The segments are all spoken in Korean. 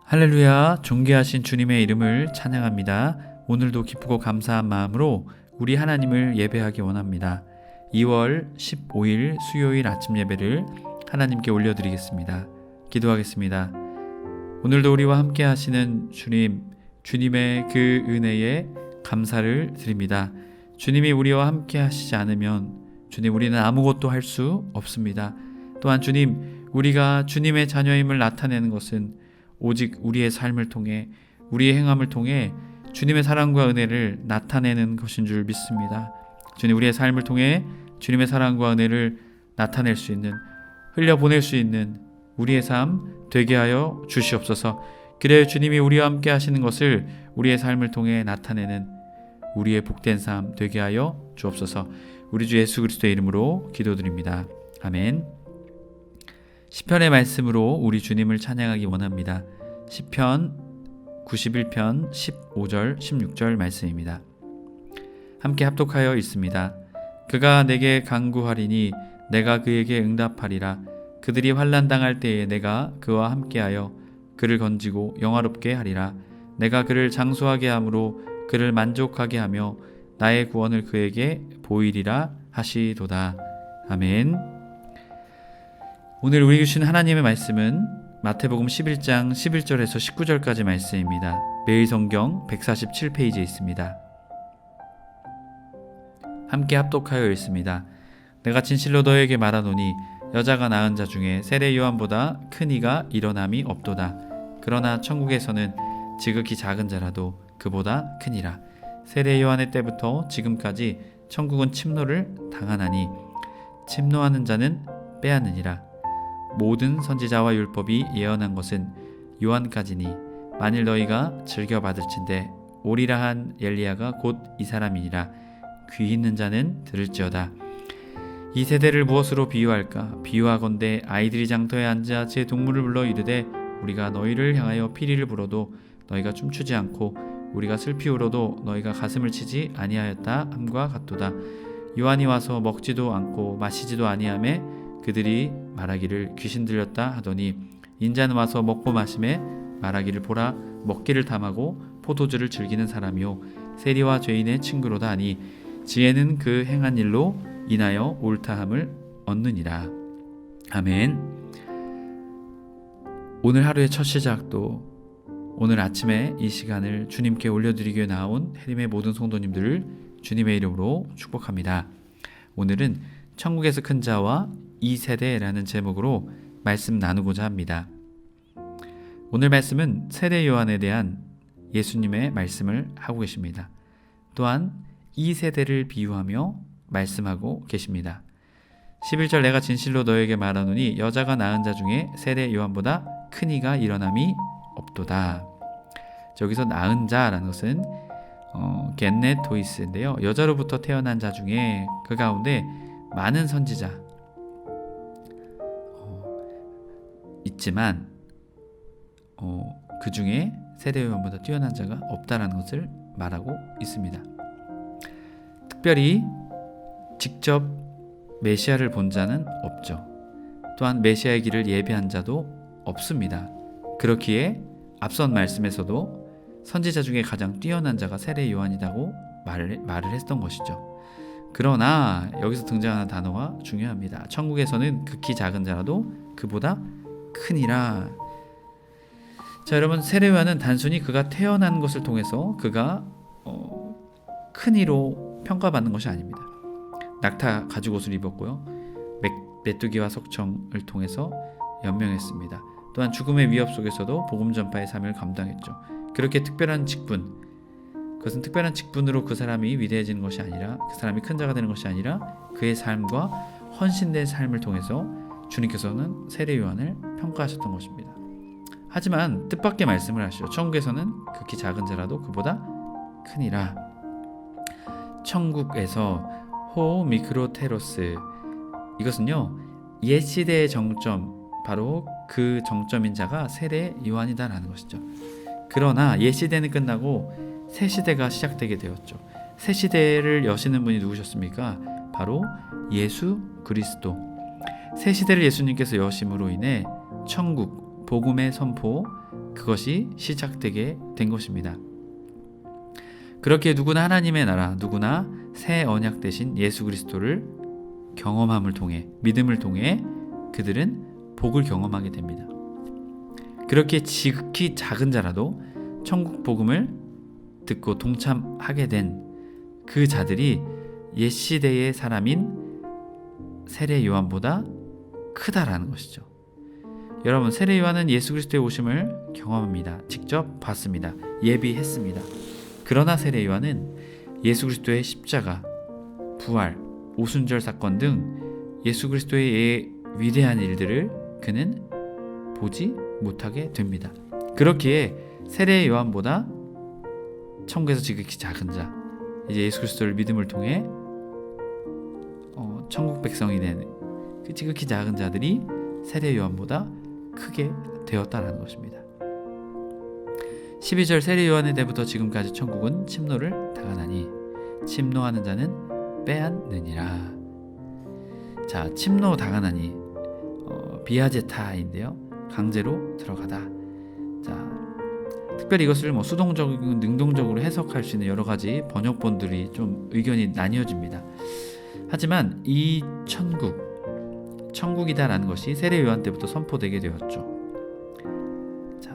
할렐루야, 존귀하신 주님의 이름을 찬양합니다. 오늘도 기쁘고 감사한 마음으로 우리 하나님을 예배하기 원합니다. 2월 15일 수요일 아침 예배를 하나님께 올려드리겠습니다. 기도하겠습니다. 오늘도 우리와 함께 하시는 주님의 그 은혜에 감사를 드립니다. 주님이 우리와 함께 하시지 않으면 주님, 우리는 아무것도 할 수 없습니다. 또한 주님, 우리가 주님의 자녀임을 나타내는 것은 오직 우리의 삶을 통해, 우리의 행함을 통해 주님의 사랑과 은혜를 나타내는 것인 줄 믿습니다. 주님, 우리의 삶을 통해 주님의 사랑과 은혜를 나타낼 수 있는, 흘려보낼 수 있는 우리의 삶 되게 하여 주시옵소서. 그래야 주님이 우리와 함께 하시는 것을 우리의 삶을 통해 나타내는 우리의 복된 삶 되게 하여 주옵소서. 우리 주 예수 그리스도의 이름으로 기도드립니다. 아멘. 시편의 말씀으로 우리 주님을 찬양하기 원합니다. 시편 91편 15절 16절 말씀입니다. 함께 합독하여 읽습니다. 그가 내게 간구하리니 내가 그에게 응답하리라. 그들이 환난당할 때에 내가 그와 함께하여 그를 건지고 영화롭게 하리라. 내가 그를 장수하게 함으로 그를 만족하게 하며 나의 구원을 그에게 보이리라 하시도다. 아멘. 오늘 우리 주신 하나님의 말씀은 마태복음 11장 11절에서 19절까지 말씀입니다. 매일 성경 147페이지에 있습니다. 함께 합독하여 읽습니다. 내가 진실로 너에게 말하노니 여자가 낳은 자 중에 세례 요한보다 큰 이가 일어남이 없도다. 그러나 천국에서는 지극히 작은 자라도 그보다 크니라. 세례 요한의 때부터 지금까지 천국은 침노를 당하나니 침노하는 자는 빼앗느니라. 모든 선지자와 율법이 예언한 것은 요한까지니 만일 너희가 즐겨 받을진대 오리라 한 엘리야가 곧 이 사람이니라. 귀 있는 자는 들을지어다. 이 세대를 무엇으로 비유할까? 비유하건대 아이들이 장터에 앉아 제 동물을 불러 이르되 우리가 너희를 향하여 피리를 불어도 너희가 춤추지 않고 우리가 슬피 울어도 너희가 가슴을 치지 아니하였다 함과 같도다. 요한이 와서 먹지도 않고 마시지도 아니하매 그들이 말하기를 귀신 들렸다 하더니 인자는 와서 먹고 마심에 말하기를 보라 먹기를 탐하고 포도주를 즐기는 사람이요 세리와 죄인의 친구로다 하니 지혜는 그 행한 일로 인하여 옳다함을 얻느니라. 아멘. 오늘 하루의 첫 시작도 오늘 아침에 이 시간을 주님께 올려드리기 위해 나온 해림의 모든 성도님들을 주님의 이름으로 축복합니다. 오늘은 천국에서 큰 자와 이 세대라는 제목으로 말씀 나누고자 합니다. 오늘 말씀은 세례 요한에 대한 예수님의 말씀을 하고 계십니다. 또한 이 세대를 비유하며 말씀하고 계십니다. 11절 내가 진실로 너에게 말하노니 여자가 낳은 자 중에 세례 요한보다 큰 이가 일어남이 없도다. 여기서 낳은 자라는 것은 겐네토이스인데요. 여자로부터 태어난 자 중에 그 가운데 많은 선지자 있지만 그 중에 세례 요한보다 뛰어난 자가 없다라는 것을 말하고 있습니다. 특별히 직접 메시아를 본 자는 없죠. 또한 메시아의 길을 예비한 자도 없습니다. 그렇기에 앞선 말씀에서도 선지자 중에 가장 뛰어난 자가 세례 요한이라고 말을 했던 것이죠. 그러나 여기서 등장하는 단어가 중요합니다. 천국에서는 극히 작은 자라도 그보다 크니라. 자, 여러분, 세례 요한은 단순히 그가 태어난 것을 통해서 그가 큰 이로 평가받는 것이 아닙니다. 낙타 가죽옷을 입었고요. 메뚜기와 석청을 통해서 연명했습니다. 또한 죽음의 위협 속에서도 복음 전파의 삶을 감당했죠. 그렇게 특별한 직분, 그것은 특별한 직분으로 그 사람이 위대해지는 것이 아니라, 그 사람이 큰 자가 되는 것이 아니라 그의 삶과 헌신된 삶을 통해서 주님께서는 세례 요한을 평가하셨던 것입니다. 하지만 뜻밖의 말씀을 하시죠. 천국에서는 극히 작은 자라도 그보다 크니라. 천국에서 호 미크로테로스, 이것은요 옛 시대의 정점, 바로 그 정점인 자가 세례 요한이다라는 것이죠. 그러나 옛 시대는 끝나고 새 시대가 시작되게 되었죠. 새 시대를 여시는 분이 누구셨습니까? 바로 예수 그리스도. 새 시대를 예수님께서 여심으로 인해 천국, 복음의 선포, 그것이 시작되게 된 것입니다. 그렇게 누구나 하나님의 나라, 누구나 새 언약 대신 예수 그리스도를 경험함을 통해, 믿음을 통해 그들은 복을 경험하게 됩니다. 그렇게 지극히 작은 자라도 천국 복음을 듣고 동참하게 된 그 자들이 옛 시대의 사람인 세례 요한보다 크다라는 것이죠. 여러분, 세례 요한은 예수 그리스도의 오심을 경험합니다. 직접 봤습니다. 예비했습니다. 그러나 세례 요한은 예수 그리스도의 십자가, 부활, 오순절 사건 등 예수 그리스도의 위대한 일들을 그는 보지 못하게 됩니다. 그렇기에 세례 요한보다 천국에서 지극히 작은 자, 이제 예수 그리스도를 믿음을 통해 천국 백성이 된 그 지극히 작은 자들이 세례 요한보다 크게 되었다라는 것입니다. 12절 세례 요한의 때부터 지금까지 천국은 침노를 당하나니 침노하는 자는 빼앗느니라. 자, 침노 당하나니 비아제타인데요, 강제로 들어가다. 자, 특별히 이것을 수동적이고 능동적으로 해석할 수 있는 여러 가지 번역본들이 좀 의견이 나뉘어집니다. 하지만 이 천국이다라는 것이 세례 요한 때부터 선포되게 되었죠. 자,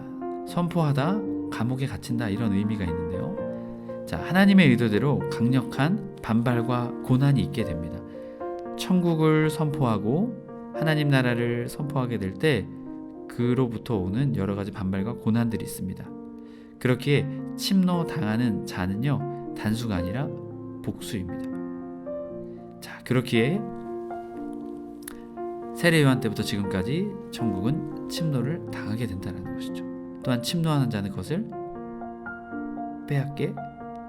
선포하다 감옥에 갇힌다, 이런 의미가 있는데요. 자, 하나님의 의도대로 강력한 반발과 고난이 있게 됩니다. 천국을 선포하고 하나님 나라를 선포하게 될 때 그로부터 오는 여러 가지 반발과 고난들이 있습니다. 그렇기에 침노 당하는 자는요, 단수가 아니라 복수입니다. 자, 그렇기에 세례 요한 때부터 지금까지 천국은 침노를 당하게 된다는 것이죠. 또한 침노하는 자는 그것을 빼앗게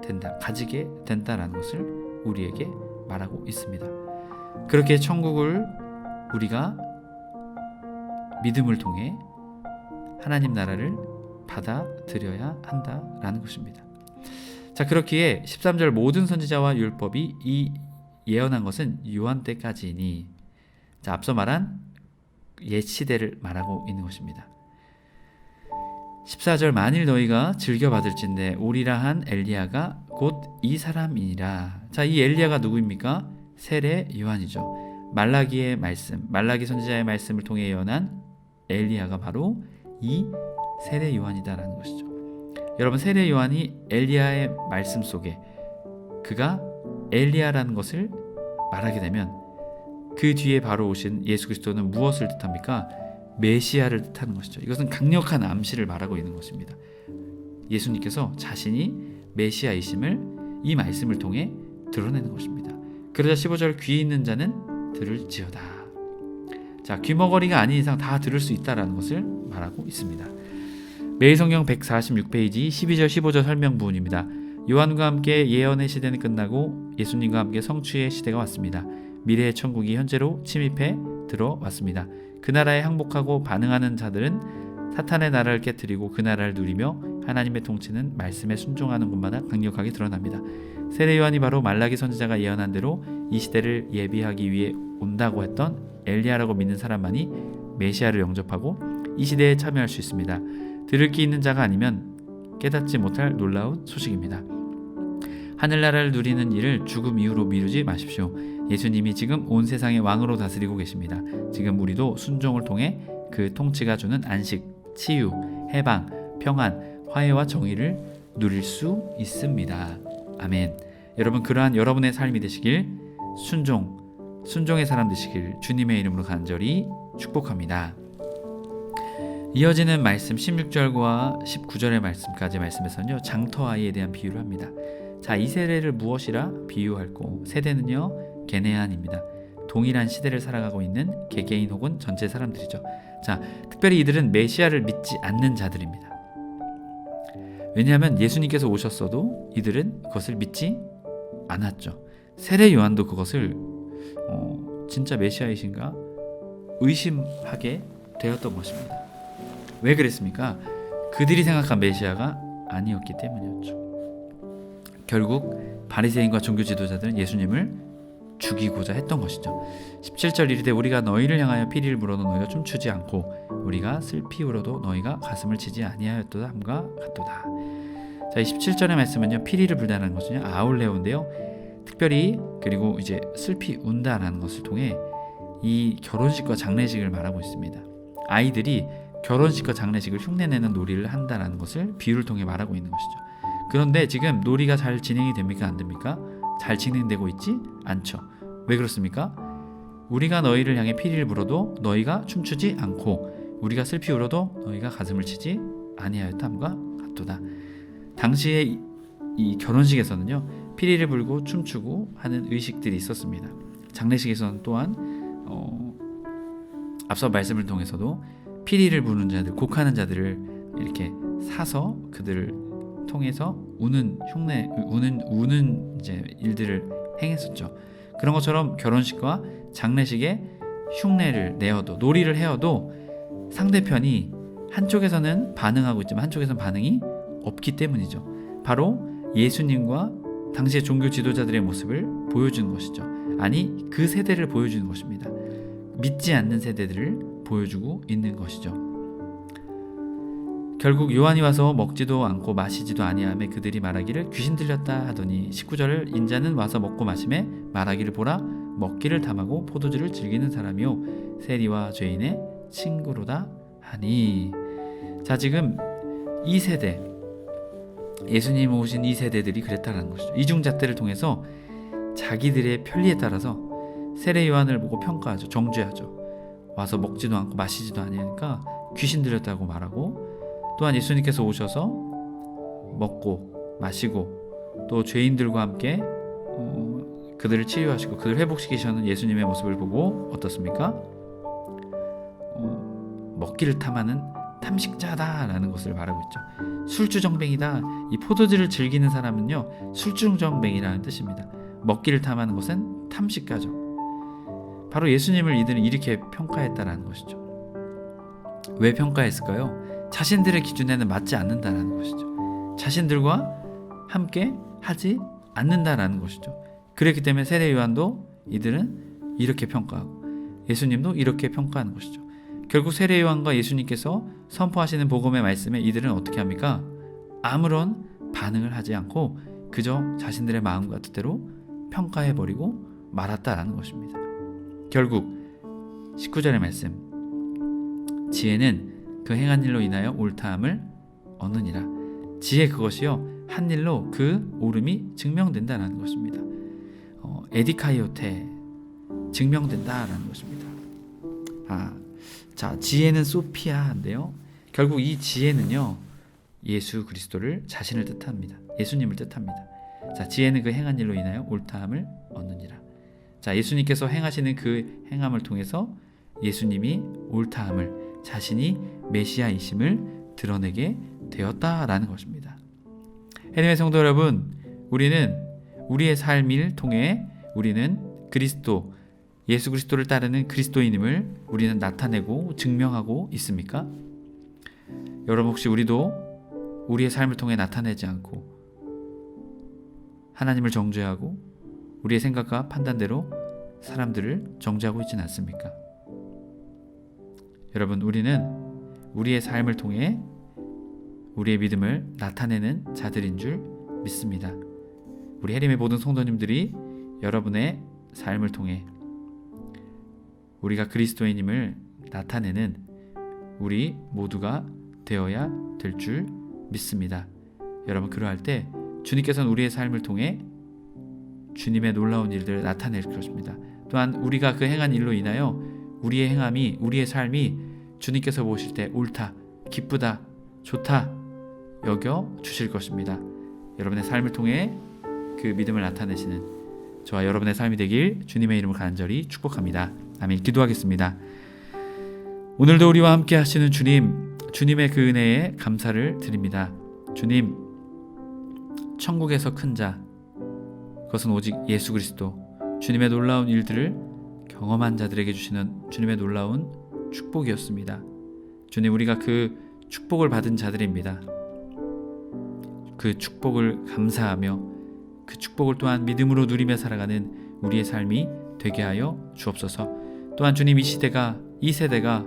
된다, 가지게 된다라는 것을 우리에게 말하고 있습니다. 그렇게 천국을 우리가 믿음을 통해 하나님 나라를 받아들여야 한다라는 것입니다. 자, 그렇기에 13절 모든 선지자와 율법이 이 예언한 것은 요한 때까지이니, 자, 앞서 말한 옛 시대를 말하고 있는 것입니다. 14절 만일 너희가 즐겨 받을진대 오리라 한 엘리야가 곧 이 사람이니라. 자, 이 엘리야가 누구입니까? 세례 요한이죠. 말라기의 말씀, 말라기 선지자의 말씀을 통해 예언한 엘리야가 바로 이 세례 요한이다라는 것이죠. 여러분, 세례 요한이 엘리야의 말씀 속에 그가 엘리야라는 것을 말하게 되면 그 뒤에 바로 오신 예수 그리스도는 무엇을 뜻합니까? 메시아를 뜻하는 것이죠. 이것은 강력한 암시를 말하고 있는 것입니다. 예수님께서 자신이 메시아이심을 이 말씀을 통해 드러내는 것입니다. 그러자 15절 귀 있는 자는 들을지어다. 자, 귀머거리가 아닌 이상 다 들을 수 있다라는 것을 말하고 있습니다. 매일성경 146페이지 12절 15절 설명 부분입니다. 요한과 함께 예언의 시대는 끝나고 예수님과 함께 성취의 시대가 왔습니다. 미래의 천국이 현재로 침입해 들어왔습니다. 그 나라에 항복하고 반응하는 자들은 사탄의 나라를 깨뜨리고 그 나라를 누리며 하나님의 통치는 말씀에 순종하는 곳마다 강력하게 드러납니다. 세례 요한이 바로 말라기 선지자가 예언한 대로 이 시대를 예비하기 위해 온다고 했던 엘리야라고 믿는 사람만이 메시아를 영접하고 이 시대에 참여할 수 있습니다. 들을 귀 있는 자가 아니면 깨닫지 못할 놀라운 소식입니다. 하늘나라를 누리는 일을 죽음 이후로 미루지 마십시오. 예수님이 지금 온 세상의 왕으로 다스리고 계십니다. 지금 우리도 순종을 통해 그 통치가 주는 안식, 치유, 해방, 평안, 화해와 정의를 누릴 수 있습니다. 아멘. 여러분, 그러한 여러분의 삶이 되시길, 순종의 사람 되시길 주님의 이름으로 간절히 축복합니다. 이어지는 말씀 16절과 19절의 말씀까지 말씀에서는요, 장터아이에 대한 비유를 합니다. 자, 이 세대를 무엇이라 비유할꼬? 세대는요, 게네안입니다. 동일한 시대를 살아가고 있는 개개인 혹은 전체 사람들이죠. 자, 특별히 이들은 메시아를 믿지 않는 자들입니다. 왜냐하면 예수님께서 오셨어도 이들은 그것을 믿지 않았죠. 세례 요한도 그것을 진짜 메시아이신가 의심하게 되었던 것입니다. 왜 그랬습니까? 그들이 생각한 메시아가 아니었기 때문이었죠. 결국 바리새인과 종교 지도자들은 예수님을 죽이고자 했던 것이죠. 17절 이르되 우리가 너희를 향하여 피리를 불어도 너희가 춤추지 않고 우리가 슬피 울어도 너희가 가슴을 치지 아니하였도다 함과 같도다. 자, 이 17절의 말씀은요, 피리를 불다는 것은요 아울레오인데요, 특별히 그리고 이제 슬피 운다라는 것을 통해 이 결혼식과 장례식을 말하고 있습니다. 아이들이 결혼식과 장례식을 흉내내는 놀이를 한다라는 것을 비유를 통해 말하고 있는 것이죠. 그런데 지금 놀이가 잘 진행이 됩니까? 안 됩니까? 잘 진행되고 있지 않죠. 왜 그렇습니까? 우리가 너희를 향해 피리를 불어도 너희가 춤추지 않고 우리가 슬피 울어도 너희가 가슴을 치지 아니하였다 함과 같도다. 당시에 이 결혼식에서는요, 피리를 불고 춤추고 하는 의식들이 있었습니다. 장례식에서는 또한 앞서 말씀을 통해서도 피리를 부는 자들, 곡하는 자들을 이렇게 사서 그들을 통해서 우는 이제 일들을 행했었죠. 그런 것처럼 결혼식과 장례식에 흉내를 내어도, 놀이를 해어도 상대편이 한쪽에서는 반응하고 있지만 한쪽에서는 반응이 없기 때문이죠. 바로 예수님과 당시의 종교 지도자들의 모습을 보여주는 것이죠. 아니, 그 세대를 보여주는 것입니다. 믿지 않는 세대들을 보여주고 있는 것이죠. 결국 요한이 와서 먹지도 않고 마시지도 아니하며 그들이 말하기를 귀신 들렸다 하더니 19절을 인자는 와서 먹고 마시매 말하기를 보라 먹기를 탐하고 포도주를 즐기는 사람이요 세리와 죄인의 친구로다 하니. 자, 지금 이 세대, 예수님 오신 이 세대들이 그랬다는 것이죠. 이중잣대를 통해서 자기들의 편리에 따라서 세례 요한을 보고 평가하죠. 정죄하죠. 와서 먹지도 않고 마시지도 아니하니까 귀신 들렸다고 말하고, 또한 예수님께서 오셔서 먹고 마시고 또 죄인들과 함께 그들을 치유하시고 그들을 회복시키시는 예수님의 모습을 보고 어떻습니까? 먹기를 탐하는 탐식자다라는 것을 말하고 있죠. 술주정뱅이다. 이 포도주를 즐기는 사람은요, 술주정뱅이라는 뜻입니다. 먹기를 탐하는 것은 탐식가죠. 바로 예수님을 이들은 이렇게 평가했다라는 것이죠. 왜 평가했을까요? 자신들의 기준에는 맞지 않는다라는 것이죠. 자신들과 함께 하지 않는다라는 것이죠. 그렇기 때문에 세례 요한도 이들은 이렇게 평가하고 예수님도 이렇게 평가하는 것이죠. 결국 세례 요한과 예수님께서 선포하시는 복음의 말씀에 이들은 어떻게 합니까? 아무런 반응을 하지 않고 그저 자신들의 마음과 뜻대로 평가해버리고 말았다라는 것입니다. 결국 19절의 말씀, 지혜는 그 행한 일로 인하여 옳다함을 얻느니라. 지혜, 그것이요 한 일로 그 옳음이 증명된다라는 것입니다. 에디카이오테, 증명된다라는 것입니다. 자, 지혜는 소피아인데요, 결국 이 지혜는요 예수 그리스도를 자신을 뜻합니다. 예수님을 뜻합니다. 자, 지혜는 그 행한 일로 인하여 옳다함을 얻느니라. 자, 예수님께서 행하시는 그 행함을 통해서 예수님이 옳다함을, 자신이 메시아이심을 드러내게 되었다라는 것입니다. 하나님의 성도 여러분, 우리는 우리의 삶을 통해 우리는 그리스도, 예수 그리스도를 따르는 그리스도인임을 우리는 나타내고 증명하고 있습니까? 여러분, 혹시 우리도 우리의 삶을 통해 나타내지 않고 하나님을 정죄하고 우리의 생각과 판단대로 사람들을 정죄하고 있지는 않습니까? 여러분, 우리는 우리의 삶을 통해 우리의 믿음을 나타내는 자들인 줄 믿습니다. 우리 해림의 모든 성도님들이 여러분의 삶을 통해 우리가 그리스도인임을 나타내는 우리 모두가 되어야 될 줄 믿습니다. 여러분, 그러할 때 주님께서는 우리의 삶을 통해 주님의 놀라운 일들을 나타낼 것입니다. 또한 우리가 그 행한 일로 인하여 우리의 행함이, 우리의 삶이 주님께서 보실 때 옳다, 기쁘다, 좋다 여겨 주실 것입니다. 여러분의 삶을 통해 그 믿음을 나타내시는 저와 여러분의 삶이 되길 주님의 이름으로 간절히 축복합니다. 아멘. 기도하겠습니다. 오늘도 우리와 함께 하시는 주님, 주님의 그 은혜에 감사를 드립니다. 주님, 천국에서 큰 자, 그것은 오직 예수 그리스도, 주님의 놀라운 일들을 경험한 자들에게 주시는 주님의 놀라운 축복이었습니다. 주님, 우리가 그 축복을 받은 자들입니다. 그 축복을 감사하며 그 축복을 또한 믿음으로 누리며 살아가는 우리의 삶이 되게 하여 주옵소서. 또한 주님, 이 시대가, 이 세대가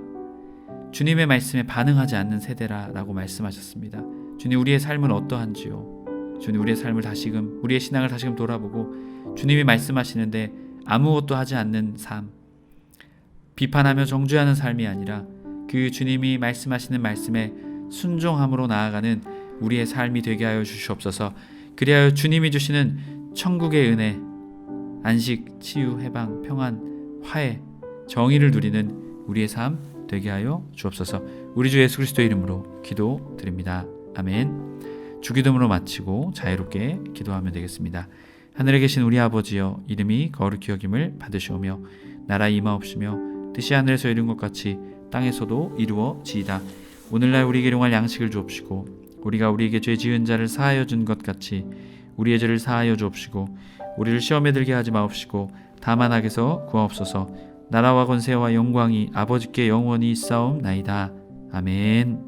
주님의 말씀에 반응하지 않는 세대라고 말씀하셨습니다. 주님, 우리의 삶은 어떠한지요? 주님, 우리의 삶을 다시금, 우리의 신앙을 다시금 돌아보고 주님이 말씀하시는데 아무것도 하지 않는 삶, 비판하며 정죄하는 삶이 아니라 그 주님이 말씀하시는 말씀에 순종함으로 나아가는 우리의 삶이 되게 하여 주시옵소서. 그리하여 주님이 주시는 천국의 은혜, 안식, 치유, 해방, 평안, 화해, 정의를 누리는 우리의 삶 되게 하여 주옵소서. 우리 주 예수 그리스도의 이름으로 기도드립니다. 아멘. 주기도문으로 마치고 자유롭게 기도하면 되겠습니다. 하늘에 계신 우리 아버지여, 이름이 거룩히 여김을 받으시오며 나라 임하옵시며 뜻이 하늘에서 이룬 것 같이 땅에서도 이루어지이다. 오늘날 우리에게 일용할 양식을 주옵시고 우리가 우리에게 죄 지은 자를 사하여 준 것 같이 우리의 죄를 사하여 주옵시고 우리를 시험에 들게 하지 마옵시고 다만 악에서 구하옵소서. 나라와 권세와 영광이 아버지께 영원히 있사옵나이다. 아멘.